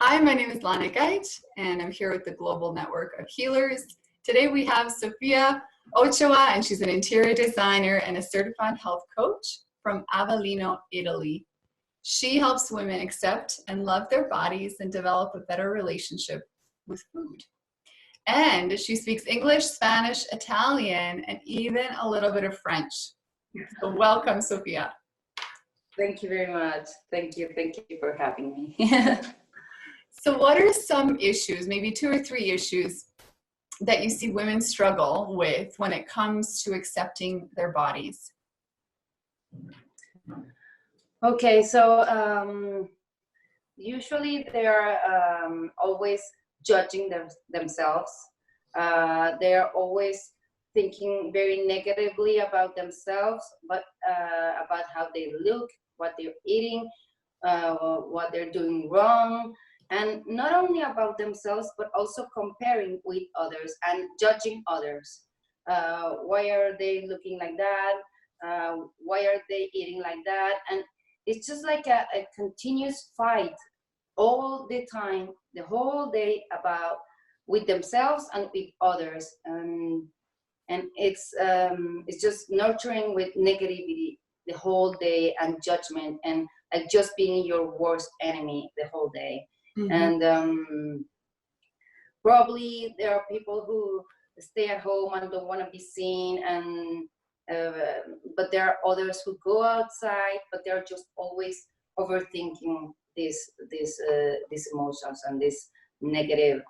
Hi, my name is Lana Geit, and I'm here with the Global Network of Healers. Today we have Sofia Ochoa, and she's an interior designer and a certified health coach from Avellino, Italy. She helps women accept and love their bodies and develop a better relationship with food. And she speaks English, Spanish, Italian, and even a little bit of French. So welcome, Sofia. Thank you very much. Thank you for having me. So what are some issues, maybe 2 or 3 issues, that you see women struggle with when it comes to accepting their bodies? Okay, so usually they're always judging themselves. They're always thinking very negatively about themselves, but about how they look, what they're eating, what they're doing wrong. And not only about themselves, but also comparing with others and judging others. Why are they looking like that? Why are they eating like that? And it's just like a continuous fight all the time, the whole day, about with themselves and with others. And it's just nurturing with negativity the whole day and judgment and like just being your worst enemy the whole day. Mm-hmm. And probably there are people who stay at home and don't want to be seen, and but there are others who go outside, but they're just always overthinking these emotions and these negative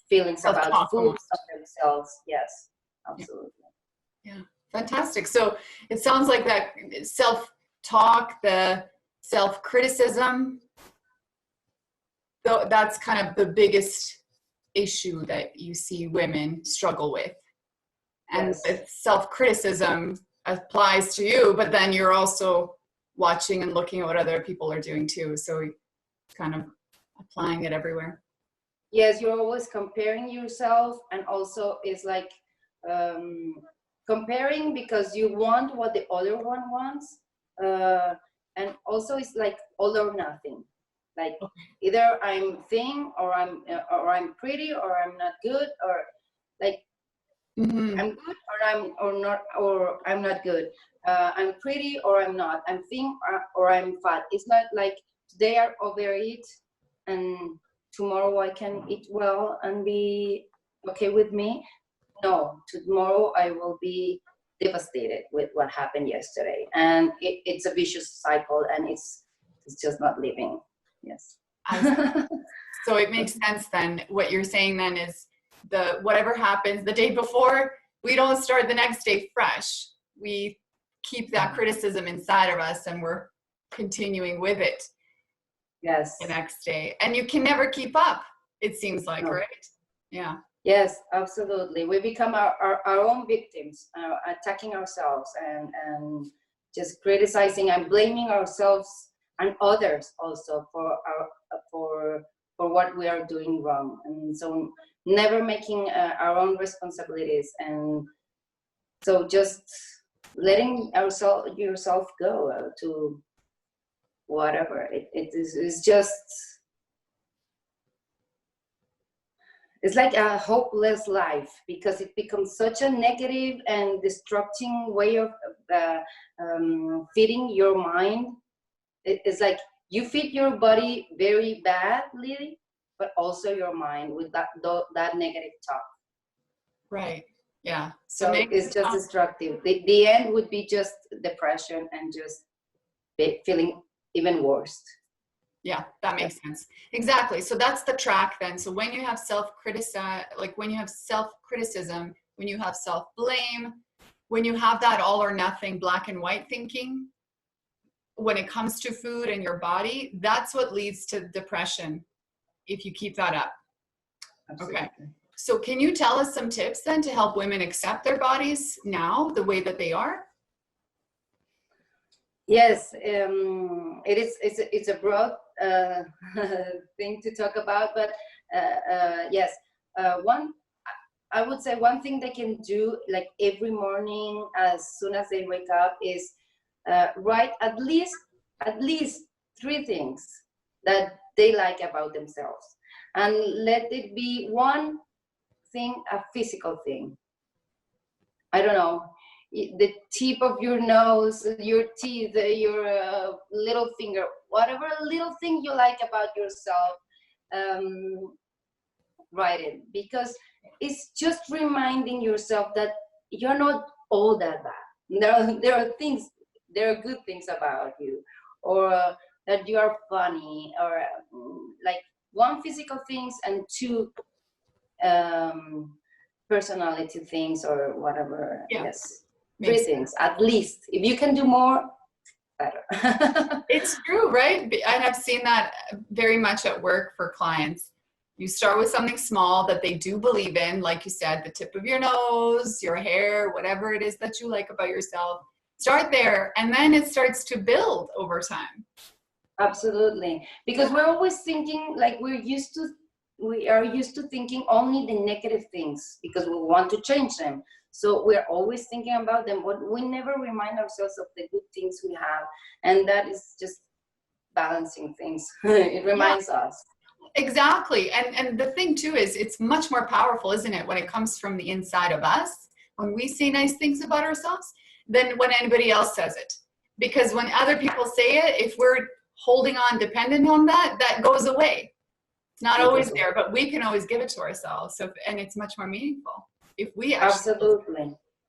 feelings about food of themselves. Yes, absolutely. Yeah, fantastic. So it sounds like that self-talk, the self-criticism, that's kind of the biggest issue that you see women struggle with. And yes, self-criticism applies to you, but then you're also watching and looking at what other people are doing too. So kind of applying it everywhere. Yes, you're always comparing yourself, and also it's like comparing because you want what the other one wants, and also it's like all or nothing. Like either I'm thin, or I'm pretty, or I'm not good, or like mm-hmm, I'm good, or I'm not good. I'm pretty, or I'm not. I'm thin, or I'm fat. It's not like today I overeat and tomorrow I can eat well and be okay with me. No, tomorrow I will be devastated with what happened yesterday, and it's a vicious cycle, and it's just not living. Yes. So it makes sense then. What you're saying then is whatever happens the day before, we don't start the next day fresh. We keep that criticism inside of us, and we're continuing with it. Yes. The next day. And you can never keep up, it seems like, no. Right? Yeah. Yes, absolutely. We become our own victims, attacking ourselves and just criticizing and blaming ourselves and others also for what we are doing wrong. And so never making our own responsibilities, and so just letting yourself go to whatever it is. Just it's like a hopeless life, because it becomes such a negative and destructing way of feeding your mind. It's like you feed your body very badly, but also your mind with that negative talk. Right. Yeah. So it's just destructive. The end would be just depression and just feeling even worse. Yeah, that makes sense. Exactly. So that's the track then. So when you have self-criticism, when you have self-blame, when you have that all or nothing, black and white thinking, when it comes to food and your body, that's what leads to depression if you keep that up. Absolutely. Okay. So can you tell us some tips then to help women accept their bodies now the way that they are? Yes, it's a broad thing to talk about, but yes, I would say one thing they can do, like every morning as soon as they wake up, is write at least 3 things that they like about themselves. And let it be one thing, a physical thing. I don't know, the tip of your nose, your teeth, your little finger, whatever little thing you like about yourself, write it, because it's just reminding yourself that you're not all that bad. There are good things about you, or that you are funny, or like one, physical things, and two, personality things, or whatever. Yeah. Yes, Makes three things at least. If you can do more, better. It's true, right? And I've seen that very much at work for clients. You start with something small that they do believe in, like you said, the tip of your nose, your hair, whatever it is that you like about yourself. Start there, and then it starts to build over time. Absolutely, because we're always thinking, like, we are used to thinking only the negative things because we want to change them. So we're always thinking about them, but we never remind ourselves of the good things we have, and that is just balancing things. It reminds us. Exactly. And the thing too is it's much more powerful, isn't it, when it comes from the inside of us, when we say nice things about ourselves, than when anybody else says it. Because when other people say it, if we're holding on, dependent on that, that goes away. It's not always there, but we can always give it to ourselves. So, and it's much more meaningful if we actually.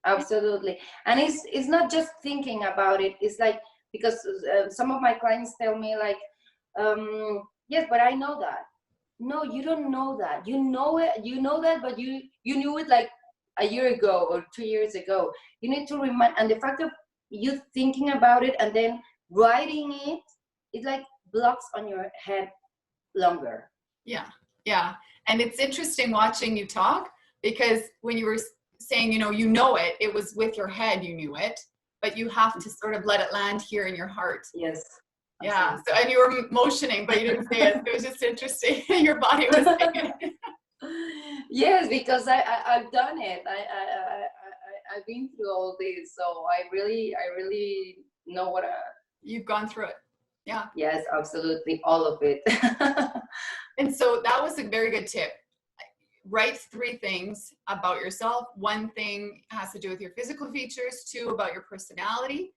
Absolutely. And it's not just thinking about it. It's like, because some of my clients tell me like, yes, but I know that. No, you don't know that. You know it. You know that, but you knew it like a year ago or 2 years ago. You need to remind. And the fact of you thinking about it and then writing it, it like blocks on your head longer. Yeah. And it's interesting watching you talk, because when you were saying, you know it, it was with your head, you knew it, but you have to sort of let it land here in your heart. Yes. Yeah. So, and you were motioning, but you didn't say it. It was just interesting. Your body was saying it. Yes, because I've done it. I've been through all this, so I really know what. You've gone through it. Yeah. Yes, absolutely, all of it. And so that was a very good tip. Write 3 things about yourself. 1 thing has to do with your physical features, 2 about your personality.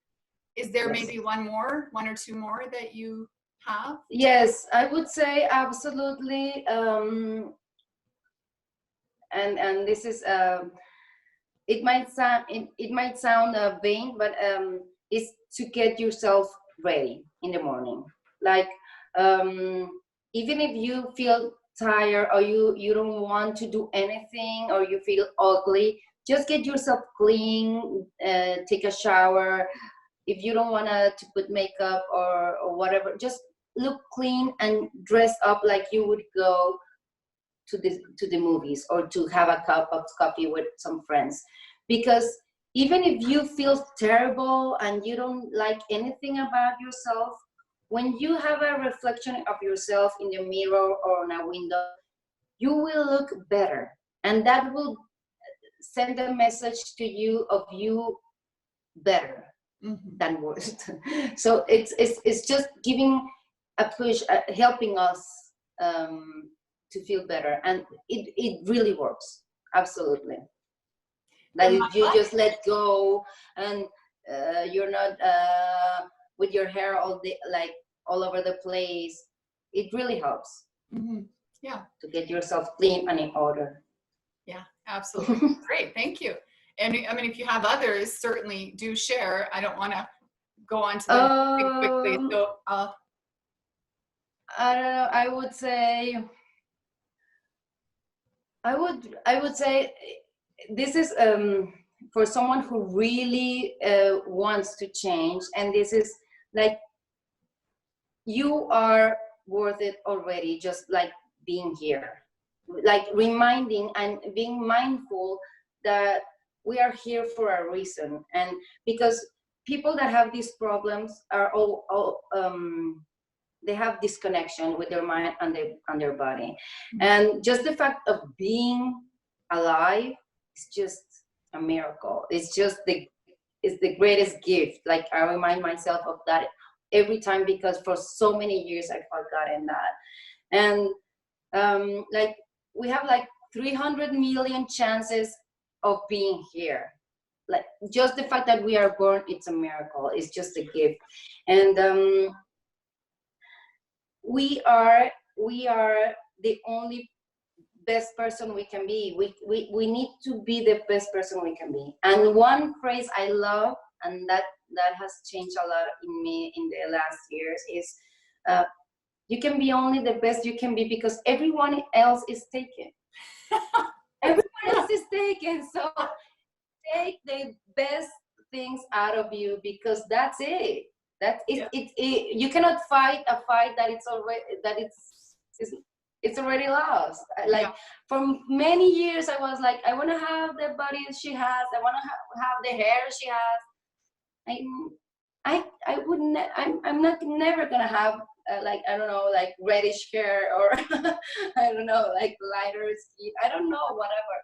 Is there maybe 1 or 2 more that you have? Yes, I would say absolutely. And this is it might sound vain, but it's to get yourself ready in the morning. Like, even if you feel tired, or you don't want to do anything, or you feel ugly, just get yourself clean, take a shower. If you don't want to put makeup or whatever, just look clean and dress up like you would go to the movies, or to have a cup of coffee with some friends. Because even if you feel terrible and you don't like anything about yourself, when you have a reflection of yourself in the mirror or on a window, you will look better, and that will send a message to you of you better than worse. So it's just giving a push, helping us to feel better, and it really works. Absolutely. That if you just let go, and you're not with your hair all day, like all over the place, it really helps. Yeah. To get yourself clean and in order. Yeah, absolutely. Great, thank you. And I mean, if you have others, certainly do share. I don't want to go on to them quickly. So I don't know. I would say this is for someone who really wants to change, and this is like, you are worth it already, just like being here, like reminding and being mindful that we are here for a reason. And because people that have these problems are all they have disconnection with their mind and their body. And just the fact of being alive is just a miracle. It's the greatest gift. Like, I remind myself of that every time, because for so many years I've forgotten that. And like we have like 300 million chances of being here. Like just the fact that we are born, it's a miracle. It's just a gift. And we are the only best person we can be. We need to be the best person we can be. And one phrase I love, and that has changed a lot in me in the last years, is you can be only the best you can be because everyone else is taken. Everyone else is taken. So take the best things out of you, because that's it. That's it. Yeah. You cannot fight a fight that it's already lost. Like for many years, I was like, I want to have the body she has. I want to have the hair she has. I wouldn't. I'm not never gonna have like, I don't know, like reddish hair, or I don't know, like lighter skin. I don't know, whatever.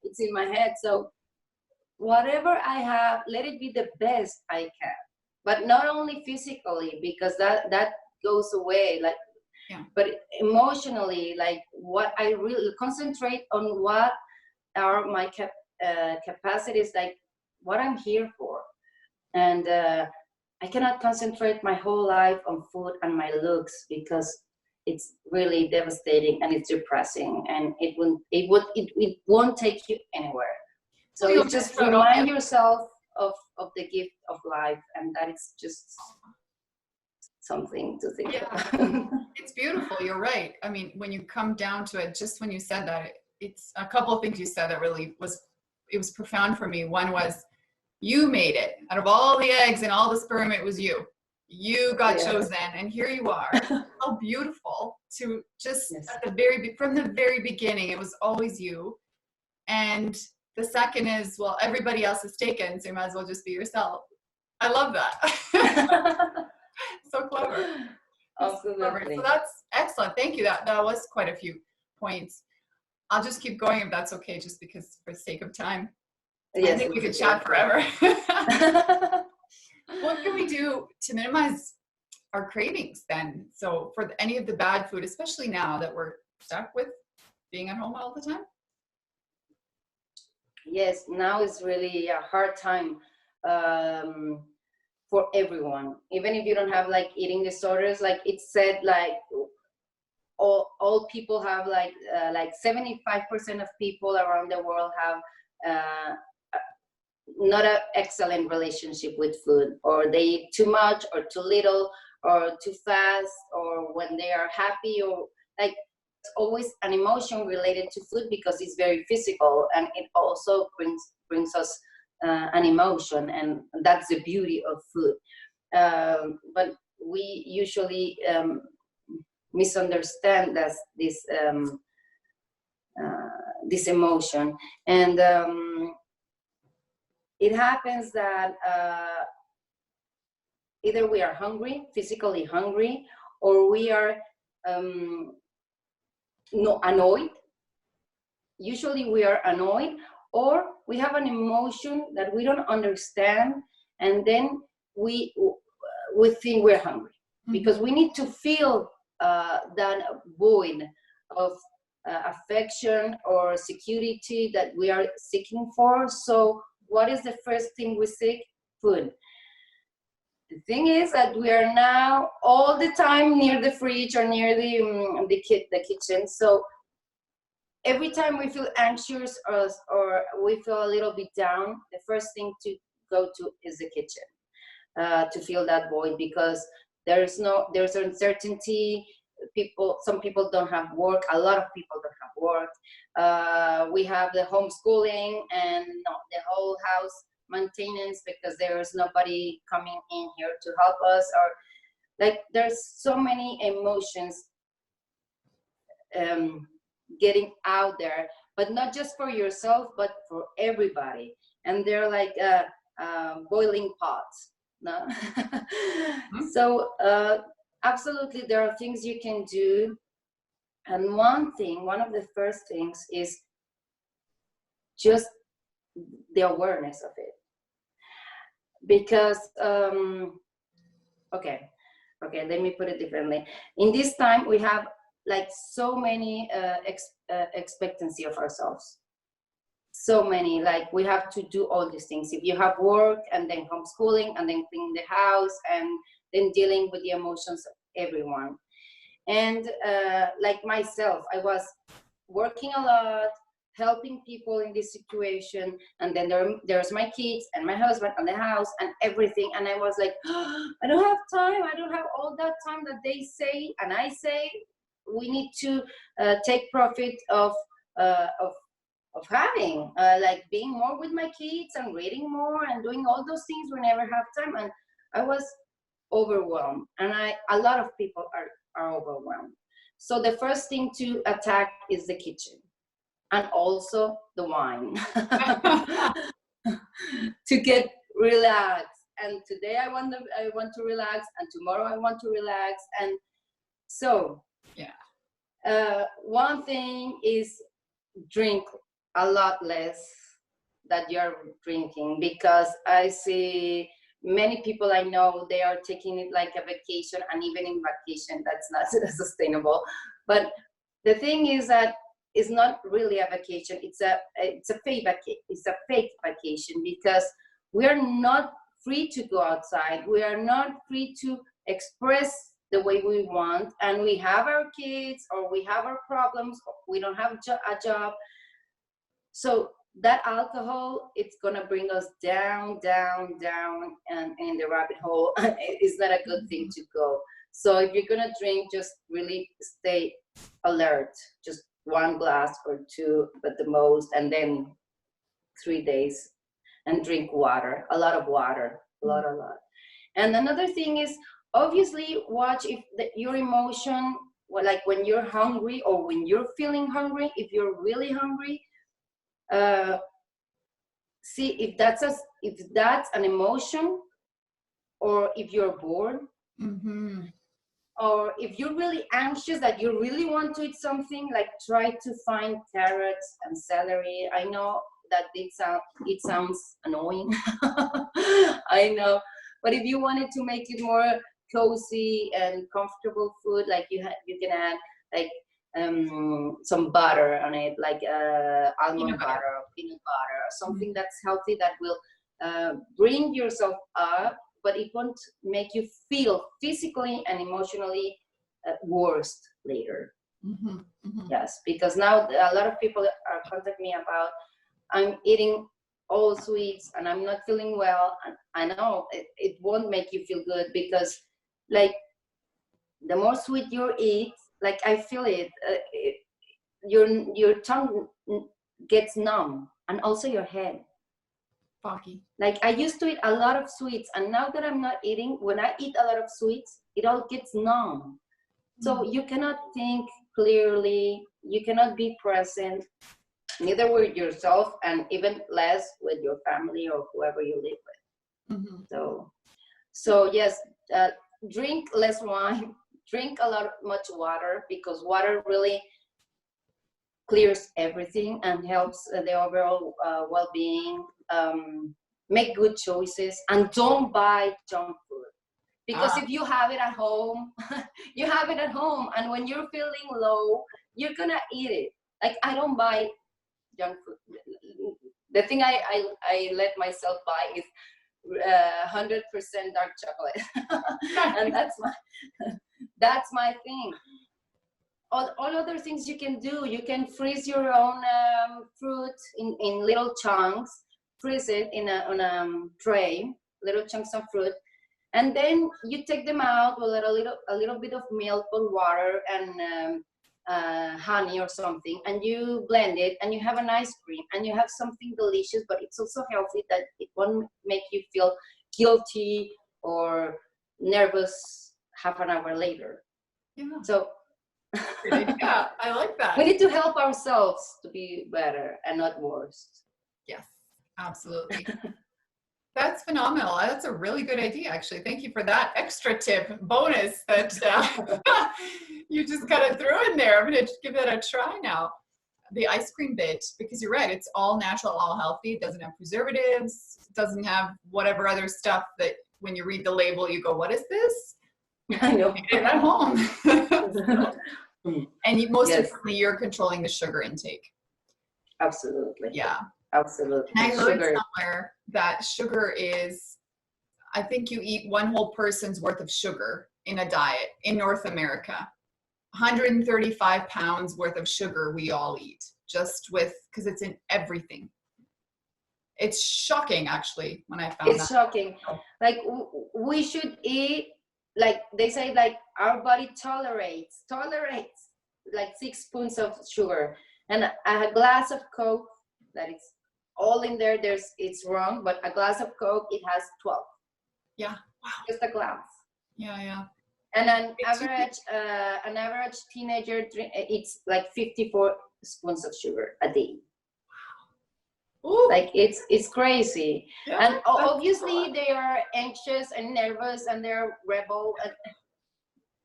It's in my head. So whatever I have, let it be the best I can. But not only physically, because that goes away. Like, but emotionally, like what I really concentrate on, what are my capacities, like what I'm here for. And I cannot concentrate my whole life on food and my looks, because it's really devastating and it's depressing, and it won't take you anywhere. So you just remind yourself of the gift of life, and that is just something to think about. It's beautiful. You're right. I mean, when you come down to it, just when you said that, it's a couple of things you said that really was profound for me. One was, you made it. Out of all the eggs and all the sperm, it was you. You got chosen, and here you are. How beautiful to just from the very beginning, it was always you. And the second is, well, everybody else is taken, so you might as well just be yourself. I love that. So clever. Absolutely. So clever. So that's excellent. Thank you. That was quite a few points. I'll just keep going if that's okay, just because for the sake of time. Yes, I think we could chat forever. What can we do to minimize our cravings then? So for any of the bad food, especially now that we're stuck with being at home all the time? Yes, now is really a hard time for everyone. Even if you don't have like eating disorders, like it's said, like all people have like 75% of people around the world have not an excellent relationship with food, or they eat too much or too little or too fast, or when they are happy, or like it's always an emotion related to food, because it's very physical, and it also brings us an emotion, and that's the beauty of food. But we usually misunderstand this emotion, and it happens that either we are hungry, physically hungry, or we are annoyed. Usually we are annoyed, or we have an emotion that we don't understand, and then we think we're hungry, because we need to feel that void of affection or security that we are seeking for. So what is the first thing we seek? Food. The thing is that we are now all the time near the fridge or near the kitchen. So every time we feel anxious or we feel a little bit down, the first thing to go to is the kitchen to fill that void, because there's uncertainty. Some people don't have work. A lot of people don't have work. We have the homeschooling and the whole house maintenance, because there's nobody coming in here to help us, or like there's so many emotions getting out there, but not just for yourself, but for everybody. And they're like boiling pots. No? So absolutely, there are things you can do. And one of the first things is just the awareness of it. Because, okay, let me put it differently. In this time, we have like so many expectancy of ourselves. So many, like we have to do all these things. If you have work and then homeschooling and then cleaning the house and then dealing with the emotions of everyone. And like myself, I was working a lot, helping people in this situation, and then there's my kids and my husband and the house and everything, and I was like, oh, I don't have time. I don't have all that time that they say and I say. We need to take profit of having like being more with my kids and reading more and doing all those things. We never have time, and I was overwhelmed, and a lot of people are overwhelmed. So the first thing to attack is the kitchen, and also the wine. To get relaxed. And today I want to relax, and tomorrow I want to relax. And so yeah, one thing is drink a lot less that you're drinking, because I see many people I know, they are taking it like a vacation, and even in vacation that's not sustainable. But the thing is that it's not really a vacation, it's a fake vacation, because we are not free to go outside, we are not free to express the way we want, and we have our kids, or we have our problems, or we don't have a job. So that alcohol, it's gonna bring us down, and in the rabbit hole. It's not a good thing to go. So if you're gonna drink, just really stay alert. Just one glass or two, but the most, and then 3 days, and drink water, a lot of water, a lot. And another thing is, obviously, watch if your emotion, like when you're hungry or when you're feeling hungry, if you're really hungry, see if that's an emotion, or if you're bored, or if you're really anxious that you really want to eat something, like try to find carrots and celery. I know that it sounds annoying. I know, but if you wanted to make it more cozy and comfortable food, like you can add like some butter on it, like almond butter or peanut butter, or something that's healthy, that will bring yourself up, but it won't make you feel physically and emotionally worse later. Yes, because now a lot of people are contacting me about, I'm eating all sweets and I'm not feeling well. And I know it won't make you feel good, because like the more sweet you eat, like I feel it, your tongue gets numb, and also your head. Foggy. Like I used to eat a lot of sweets, and now that I'm not eating, when I eat a lot of sweets, it all gets numb. So you cannot think clearly, you cannot be present, neither with yourself, and even less with your family or whoever you live with. So yes, drink less wine, drink much water, because water really clears everything and helps the overall well-being. Make good choices, and don't buy junk food, because if you have it at home, you have it at home, and when you're feeling low, you're gonna eat it. Like I don't buy junk food. The thing I let myself buy is 100% dark chocolate, and that's my thing. All other things you can do, you can freeze your own fruit in little chunks, freeze it on a tray, little chunks of fruit, and then you take them out with a little bit of milk or water and honey or something, and you blend it, and you have an ice cream, and you have something delicious, but it's also healthy, that it won't make you feel guilty or nervous half an hour later. So yeah, I like that. We need to help ourselves to be better and not worse. Yes, absolutely. That's phenomenal. That's a really good idea, actually. Thank you for that extra tip, bonus that you just kind of threw in there. I'm going to give that a try now. The ice cream bit, because you're right, it's all natural, all healthy. It doesn't have preservatives. It doesn't have whatever other stuff that when you read the label, you go, what is this? I know. Eat it at home. And most Yes, importantly, you're controlling the sugar intake. absolutely. Yeah. Absolutely. And I heard Sugar. somewhere that sugar is, I think you eat one whole person's worth of sugar in a diet in North America. 135 pounds worth of sugar we all eat, just with, because it's in everything. It's shocking, actually, when I found It's shocking. Like we should eat, like they say, like our body tolerates like 6 spoons of sugar, and a glass of Coke that is all in there. It's wrong, but a glass of Coke, it has 12. Yeah. Wow. Just a glass. Yeah, yeah. And an average teenager eats like 54 spoons of sugar a day. Ooh. Like it's crazy. Yeah, And obviously they are anxious and nervous and they're rebel, and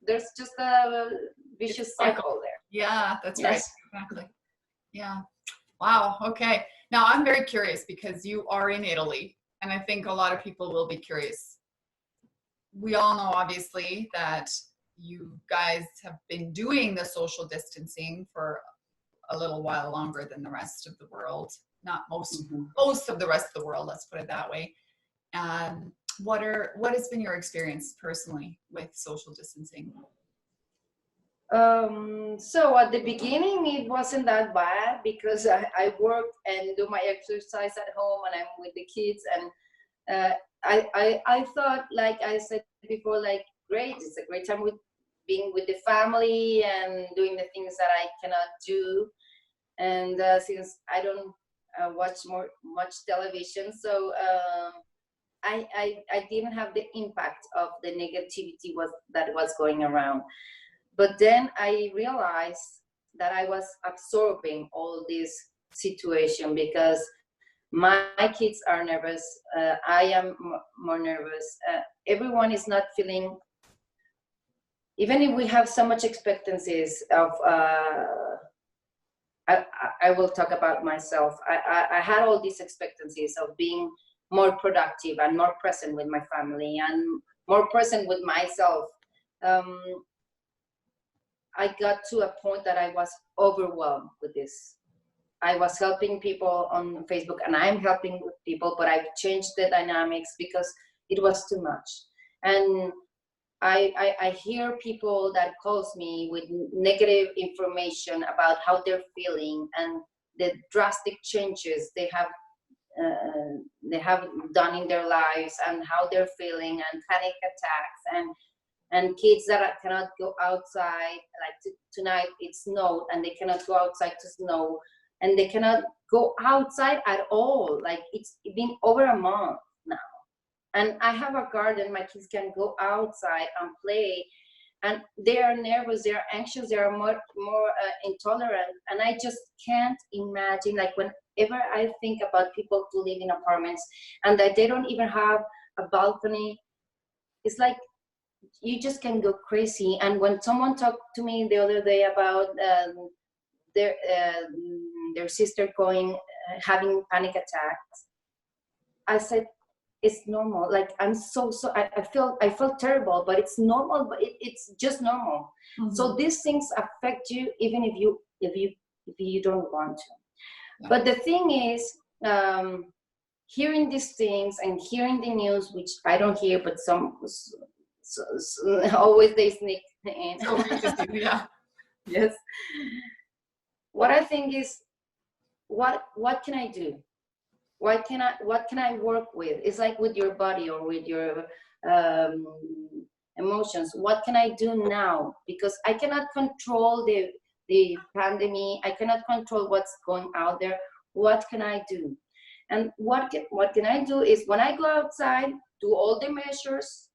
there's just a vicious cycle there. Yeah, that's Yes. right. Exactly. Yeah. Wow. Okay. Now I'm very curious because you are in Italy, and I think a lot of people will be curious. We all know, obviously, that you guys have been doing the social distancing for a little while longer than the rest of the world. Not most, most of the rest of the world, let's put it that way. What has been your experience personally with social distancing? So at the beginning it wasn't that bad because I work and do my exercise at home and I'm with the kids, and I thought, like I said before, like great, it's a great time with being with the family and doing the things that I cannot do. And since I don't watch much television, so I didn't have the impact of the negativity that was going around. But then I realized that I was absorbing all this situation because my kids are nervous. I am more nervous. Everyone is not feeling, even if we have so much expectancies of, I will talk about myself. I had all these expectancies of being more productive and more present with my family and more present with myself. I got to a point that I was overwhelmed with this. I was helping people on Facebook and I'm helping with people, but I've changed the dynamics because it was too much. And I hear people that calls me with negative information about how they're feeling and the drastic changes they have done in their lives and how they're feeling, and panic attacks, and kids that cannot go outside. Like tonight it snowed and they cannot go outside to snow, and they cannot go outside at all. Like it's been over a month now. And I have a garden, my kids can go outside and play, and they are nervous, they are anxious, they are more intolerant. And I just can't imagine, like whenever I think about people who live in apartments and that they don't even have a balcony, it's like you just can go crazy. And when someone talked to me the other day about their sister having panic attacks, I said, it's normal. Like I felt terrible, but it's normal. But it's just normal. Mm-hmm. So these things affect you even if you don't want to. Yeah. But the thing is, hearing these things and hearing the news, which I don't hear, but always they sneak in. Yeah. Yes. What I think is, what can I do? What can I work with? It's like with your body or with your emotions. What can I do now? Because I cannot control the pandemic. I cannot control what's going out there. What can I do? And what can I do is, when I go outside, do all the measures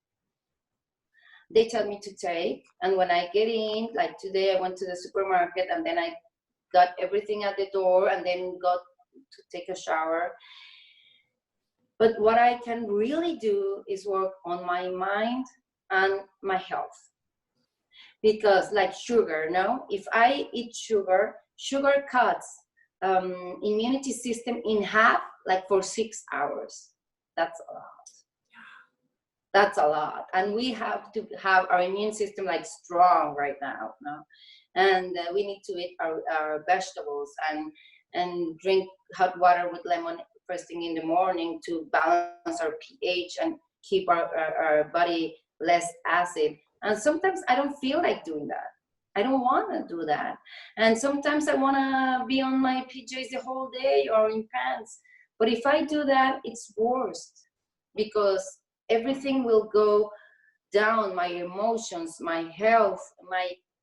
they tell me to take. And when I get in, like today I went to the supermarket and then I got everything at the door and then got to take a shower. But what I can really do is work on my mind and my health. Because like sugar, no? If I eat sugar cuts immunity system in half, like for 6 hours. That's a lot. That's a lot. And we have to have our immune system like strong right now, no? and we need to eat our vegetables and drink hot water with lemon first thing in the morning to balance our pH and keep our body less acid. And sometimes I don't feel like doing that. I don't want to do that. And sometimes I want to be on my PJs the whole day or in pants. But if I do that, it's worse because everything will go down, my emotions, my health,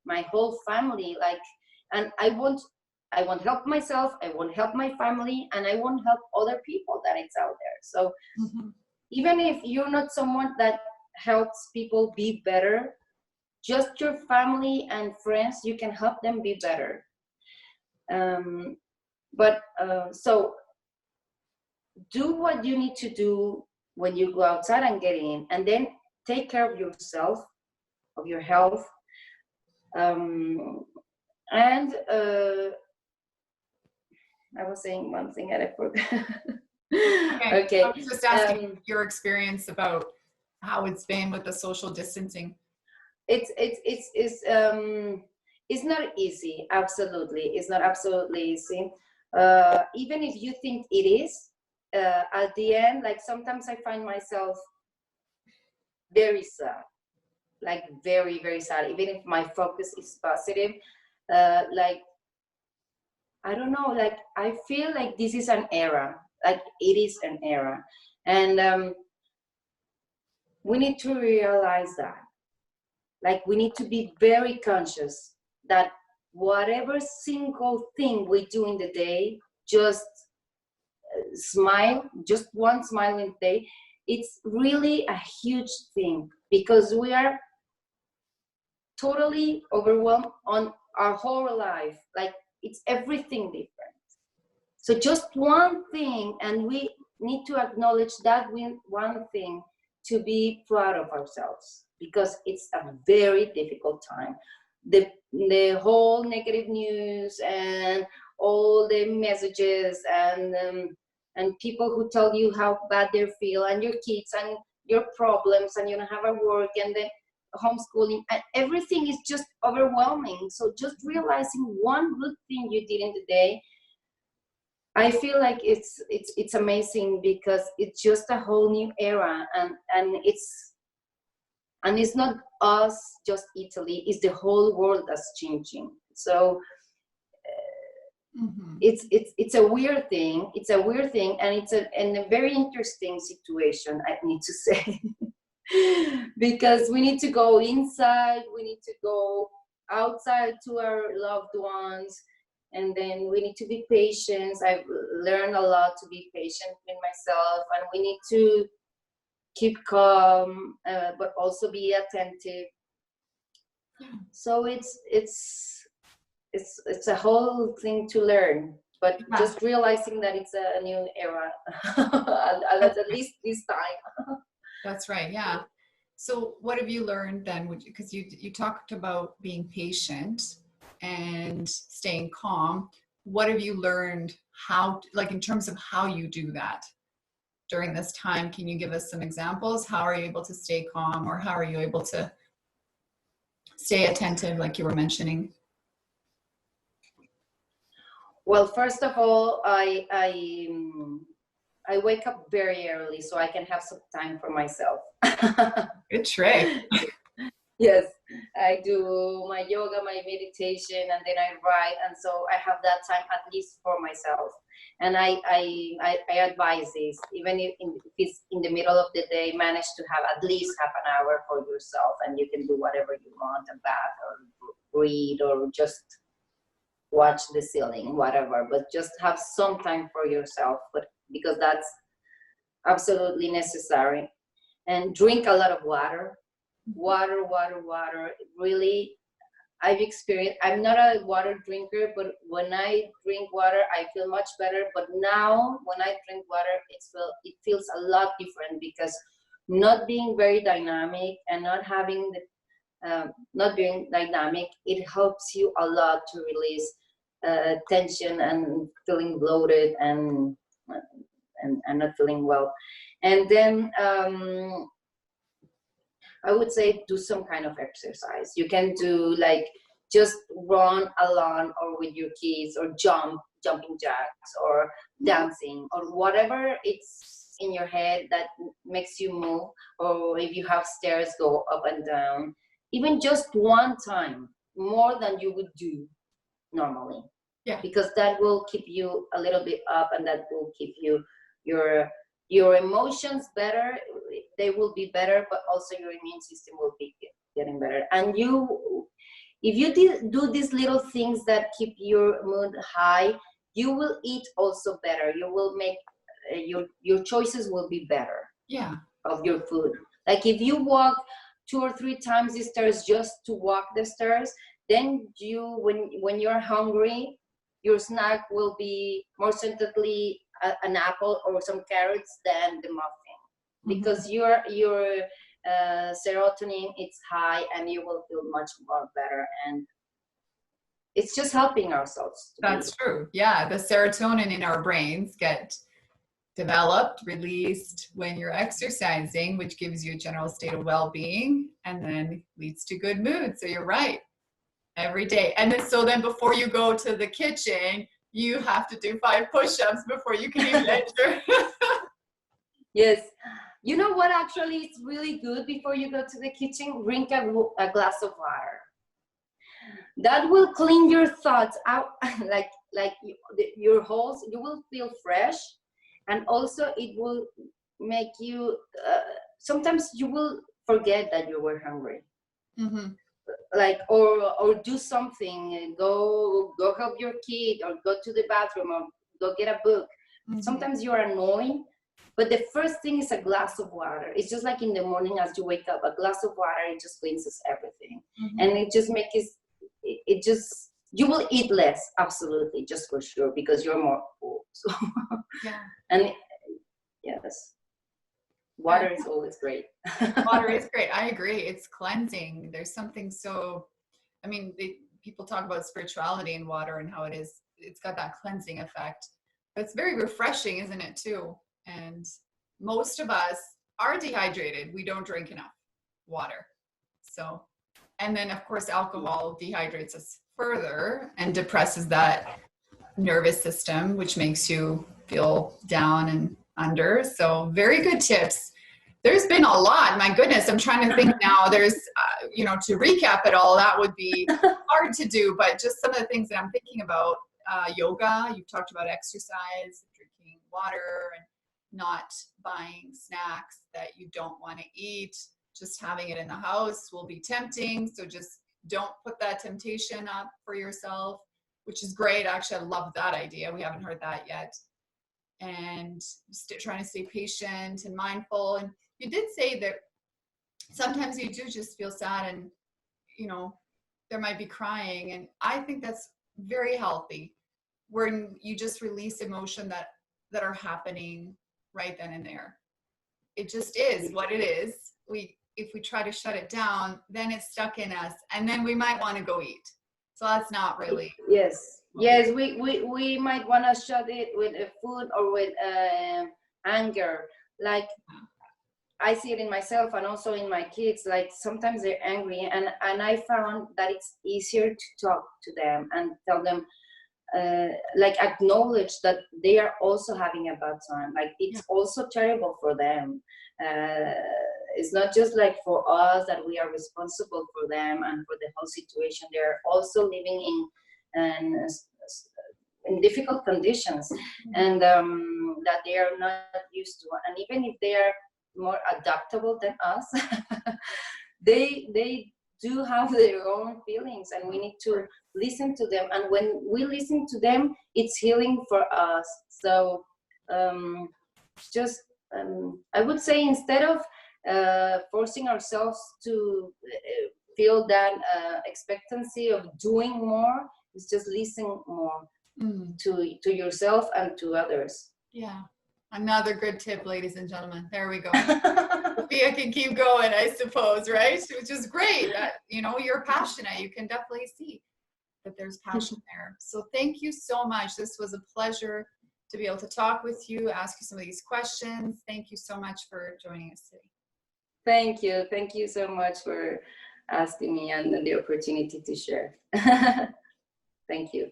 my whole family. Like, and I won't help myself, I won't help my family, and I won't help other people that it's out there. So even if you're not someone that helps people be better, just your family and friends, you can help them be better. So do what you need to do when you go outside and get in, and then take care of yourself, of your health. And I was saying one thing and I forgot. Okay. I was just asking your experience about how it's been with the social distancing. It's not easy. Absolutely, it's not absolutely easy. Even if you think it is, at the end, like sometimes I find myself very sad, like very, very sad. Even if my focus is positive, like I don't know, like I feel like this is an era, like it is an era, and we need to realize that. Like we need to be very conscious that whatever single thing we do in the day, just smile, just one smile in the day, it's really a huge thing because we are totally overwhelmed on our whole life. Like it's everything different. So just one thing, and we need to acknowledge that one thing to be proud of ourselves, because it's a very difficult time. The whole negative news and all the messages and people who tell you how bad they feel, and your kids and your problems, and you don't have a work, and then homeschooling, and everything is just overwhelming. So just realizing one good thing you did in the day, I feel like it's amazing, because it's just a whole new era, and it's not us, just Italy, it's the whole world that's changing. So it's a weird thing. It's a weird thing, and it's a very interesting situation, I need to say. Because we need to go inside, we need to go outside to our loved ones, and then we need to be patient. I've learned a lot to be patient with myself, and we need to keep calm, but also be attentive. So it's a whole thing to learn, but just realizing that it's a new era, at least this time. That's right. Yeah. So what have you learned then? Because you talked about being patient and staying calm. What have you learned like in terms of how you do that during this time? Can you give us some examples? How are you able to stay calm, or how are you able to stay attentive, like you were mentioning? Well, first of all, I wake up very early so I can have some time for myself. Good trick. Yes, I do my yoga, my meditation, and then I write, and so I have that time at least for myself. And I advise this, even if it's in the middle of the day, manage to have at least half an hour for yourself, and you can do whatever you want, a bath or read or just watch the ceiling, whatever, but just have some time for yourself, but because that's absolutely necessary. And drink a lot of water. Really, I've experienced, I'm not a water drinker, but when I drink water, I feel much better. But now when I drink water, it feels a lot different, because not being very dynamic and not having not being dynamic, it helps you a lot to release tension and feeling bloated and not feeling well. And then I would say do some kind of exercise. You can do like just run alone or with your kids, or jumping jacks, or dancing, or whatever it's in your head that makes you move. Or if you have stairs, go up and down, even just one time more than you would do normally. Yeah. Because that will keep you a little bit up, and that will keep you your emotions better. They will be better, but also your immune system will be getting better. And if you do these little things that keep your mood high, you will eat also better. You will make your choices will be better. Yeah. Of your food. Like if you walk 2 or 3 times the stairs just to walk the stairs, then when you're hungry, your snack will be more certainly an apple or some carrots than the muffin, because your serotonin it's high, and you will feel much more better. And it's just helping ourselves. That's true. Yeah, the serotonin in our brains get developed, released when you're exercising, which gives you a general state of well-being, and then leads to good mood. So you're right. Every day. And then before you go to the kitchen, you have to do 5 push-ups before you can even enter. Yes. You know what, actually, it's really good before you go to the kitchen? Drink a glass of water. That will clean your thoughts out, like your holes. You will feel fresh, and also it will make you. Sometimes you will forget that you were hungry. Mm-hmm. Like or do something. Go help your kid, or go to the bathroom, or go get a book. Mm-hmm. Sometimes you are annoyed. But the first thing is a glass of water. It's just like in the morning as you wake up, a glass of water, it just cleanses everything. Mm-hmm. And it just makes it just, you will eat less, absolutely, just for sure, because you're more full. So, yeah. And yes, water is always great. Water is great. I agree. It's cleansing. There's something so, I mean, people talk about spirituality in water and how it's got that cleansing effect. But it's very refreshing, isn't it, too? And most of us are dehydrated. We don't drink enough water. So, and then of course, alcohol dehydrates us further and depresses that nervous system, which makes you feel down and under. So very good tips. There's been a lot. My goodness, I'm trying to think now. There's, to recap it all, that would be hard to do. But just some of the things that I'm thinking about, yoga, you've talked about exercise, drinking water, and not buying snacks that you don't want to eat. Just having it in the house will be tempting. So just don't put that temptation up for yourself, which is great. Actually, I love that idea. We haven't heard that yet. And trying to stay patient and mindful. And you did say that sometimes you do just feel sad and, there might be crying. And I think that's very healthy, when you just release emotion that are happening right then and there. It just is what it is. If we try to shut it down, then it's stuck in us, and then we might want to go eat. So that's not really. Yes, we might want to shut it with food or with anger. Like I see it in myself and also in my kids. Like sometimes they're angry, and I found that it's easier to talk to them and tell them. Acknowledge that they are also having a bad time. Like it's also terrible for them. It's not just like for us that we are responsible for them and for the whole situation. They're also living in difficult conditions, and that they are not used to. And even if they are more adaptable than us, they do have their own feelings, and we need to listen to them. And when we listen to them, it's healing for us. So I would say, instead of forcing ourselves to feel that expectancy of doing more, it's just listen more to yourself and to others. Yeah. Another good tip, ladies and gentlemen. There we go. Sofia can keep going, I suppose, right? Which is great. That, you're passionate. You can definitely see that there's passion there. So thank you so much. This was a pleasure to be able to talk with you, ask you some of these questions. Thank you so much for joining us today. Thank you. Thank you so much for asking me and the opportunity to share. Thank you.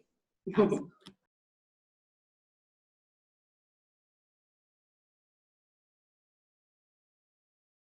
Awesome.